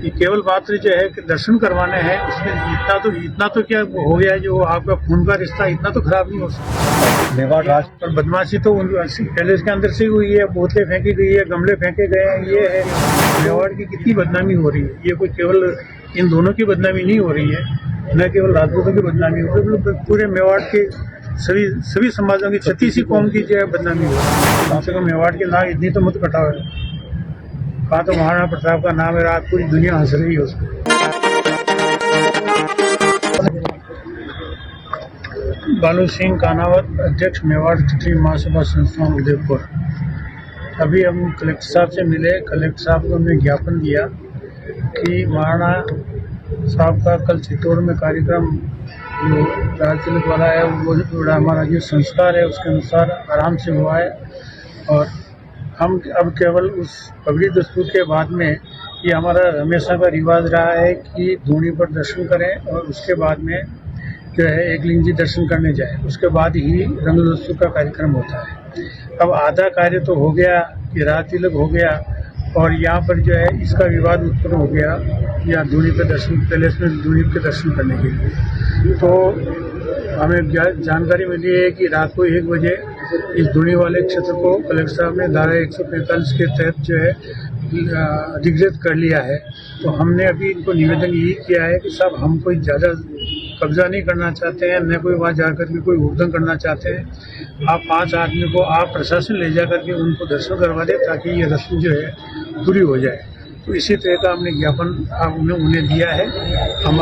कि केवल मात्र जो है कि दर्शन करवाने हैं, उसमें इतना तो क्या हो गया है, जो आपका खून का रिश्ता इतना तो खराब नहीं हो सकता। मेवाड़ राज पर बदमाशी तो पैलेस के अंदर से ही हुई है, बोतलें फेंकी गई है, गमले फेंके गए हैं, ये है। मेवाड़ की कितनी बदनामी हो रही है, ये कोई केवल इन दोनों की बदनामी नहीं हो रही है, न केवल राजपूतों की बदनामी हो रही है, पूरे मेवाड़ के सभी समाजों की 36 कौम की जो है बदनामी हो रही है। कम से कम मेवाड़ के नाम इतनी तो मत कटाओ है। कहा तो महाराणा प्रताप का नाम है, रात पूरी दुनिया हंस रही है उसको। बालू सिंह कानावत, अध्यक्ष मेवाड़ क्षत्रिय महासभा संस्थान उदयपुर। अभी हम कलेक्टर साहब से मिले। कलेक्टर साहब को हमने ज्ञापन दिया कि महाराणा साहब का कल चित्तौड़ में कार्यक्रम जो राज तिलक वाला है, वो बड़ा हमारा जो संस्कार है उसके अनुसार आराम से हुआ है। और हम अब केवल उस पगड़ी दस्तूर के बाद में, ये हमारा हमेशा का रिवाज रहा है कि धूनी पर दर्शन करें और उसके बाद में जो है एकलिंग जी दर्शन करने जाए, उसके बाद ही रंग दस्तूर का कार्यक्रम होता है। अब आधा कार्य तो हो गया कि राज तिलक हो गया, और यहाँ पर जो है इसका विवाद उत्पन्न हो गया या धूनी पे दर्शन, पैलेस में धूनी के दर्शन करने के लिए। तो हमें जानकारी मिली है कि रात को 1 बजे इस धूनी वाले क्षेत्र को कलेक्टर साहब ने धारा 145 के तहत जो है अधिकृत कर लिया है। तो हमने अभी इनको निवेदन यही किया है कि साहब हम कोई ज़्यादा कब्जा नहीं करना चाहते हैं, न कोई वहाँ जाकर के कोई उद्घन करना चाहते हैं। आप 5 आदमी को आप प्रशासन ले जा करके उनको दर्शन करवा दें ताकि ये रस्म जो है पूरी हो जाए। तो इसी तरह का हमने ज्ञापन उन्हें दिया है। हम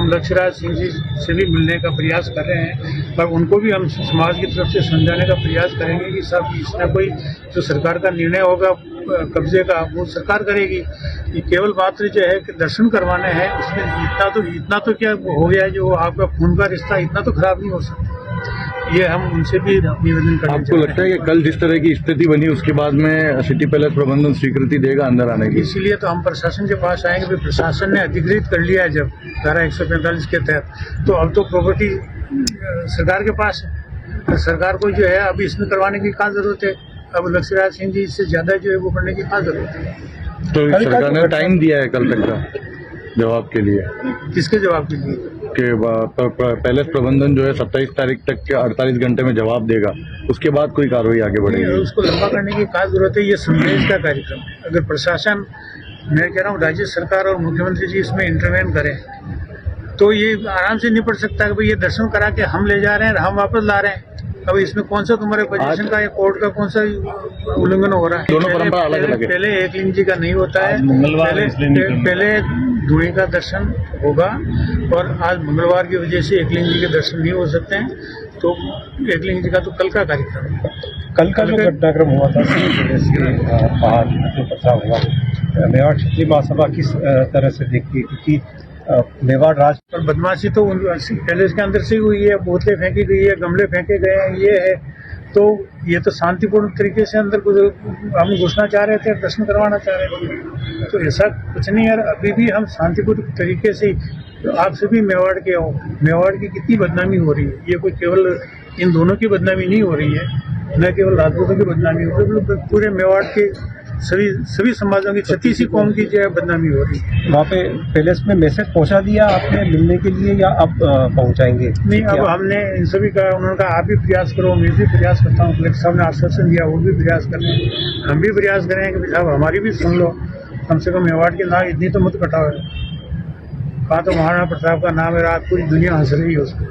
लक्ष्यराज सिंह जी से भी मिलने का प्रयास कर रहे हैं, पर उनको भी हम समाज की तरफ से समझाने का प्रयास करेंगे कि साहब इसमें कोई जो सरकार का निर्णय होगा कब्जे का, वो सरकार करेगी। कि केवल मात्र जो है कि दर्शन करवाने हैं, उसमें इतना तो क्या हो गया है, जो आपका खून का रिश्ता इतना तो खराब नहीं हो सकता। ये हम उनसे भी निवेदन करते हैं। आपको लगता है कि कल जिस तरह की स्थिति बनी उसके बाद में सिटी पैलेस प्रबंधन स्वीकृति देगा अंदर आने की? इसीलिए तो हम प्रशासन के पास आएंगे। भी प्रशासन ने अधिकृत कर लिया है जब धारा 145 के तहत, तो अब तो प्रॉपर्टी सरकार के पास है। तो सरकार को जो है अब इसमें करवाने की क्या जरूरत है? अब लक्ष्यराज सिंह जी इससे ज्यादा जो है वो करने की क्या जरूरत है? तो सरकार ने टाइम दिया है कल तक का जवाब के लिए? किसके जवाब के लिए? कि पैलेस प्रबंधन जो है 27 तारीख तक के 48 घंटे में जवाब देगा, उसके बाद कोई कार्रवाई आगे बढ़ेगी। उसको लंबा करने की क्या जरूरत है? ये संदेश का कार्यक्रम है। अगर प्रशासन, मैं कह रहा हूँ राज्य सरकार और मुख्यमंत्री जी इसमें इंटरवेन करें तो ये आराम से निपट सकता है कि भाई ये दर्शन करा के हम ले जा रहे हैं और हम वापस ला रहे हैं। अब इसमें कौन सा तुम्हारे पोजीशन का या कोर्ट का कौन सा उल्लंघन हो रहा है? दोनों परंपरा अलग अलग है। पहले एकलिंग जी का नहीं होता है, पहले धूनी का दर्शन होगा, और आज मंगलवार की वजह से एकलिंग जी के दर्शन नहीं हो सकते हैं। तो एकलिंग जी का तो कल का कार्यक्रम है। कल का जो घटनाक्रम हुआ था पहाड़ जो पथराव हुआ, मेवाड़ क्षत्रिय महासभा किस तरह से देखती है? क्योंकि मेवाड़ राज पर बदमाशी तो पैलेस के अंदर से ही हुई है, बोतलें फेंकी गई है, गमले फेंके गए हैं, ये है। तो ये तो शांतिपूर्ण तरीके से अंदर हम घुसना चाह रहे थे, दर्शन करवाना चाह रहे थे। तो ऐसा कुछ नहीं है। अभी भी हम शांतिपूर्ण तरीके से, तो आप सभी मेवाड़ के हो, मेवाड़ की कितनी बदनामी हो रही है, ये कोई केवल इन दोनों की बदनामी नहीं हो रही है, न केवल राजपूतों की बदनामी हो रही है, पूरे मेवाड़ के सभी समाजों की 36 कौम की जो है बदनामी हो रही है। वहाँ पे पैलेस में मैसेज पहुँचा दिया आपने मिलने के लिए, या अब पहुँचाएंगे? नहीं, अब हमने इन सभी का, उन्होंने कहा आप भी प्रयास करो, मैं भी प्रयास करता हूँ। कलेक्टर साहब ने आश्वासन दिया, वो भी प्रयास कर रहे हैं, हम भी प्रयास करेंगे कि साहब हमारी भी सुन लो, कम से कम मेवाड़ के नाम इतनी तो मत कटाओ है। कहा तो महाराणा प्रताप का नाम है, रात पूरी दुनिया हंस रही है उसको।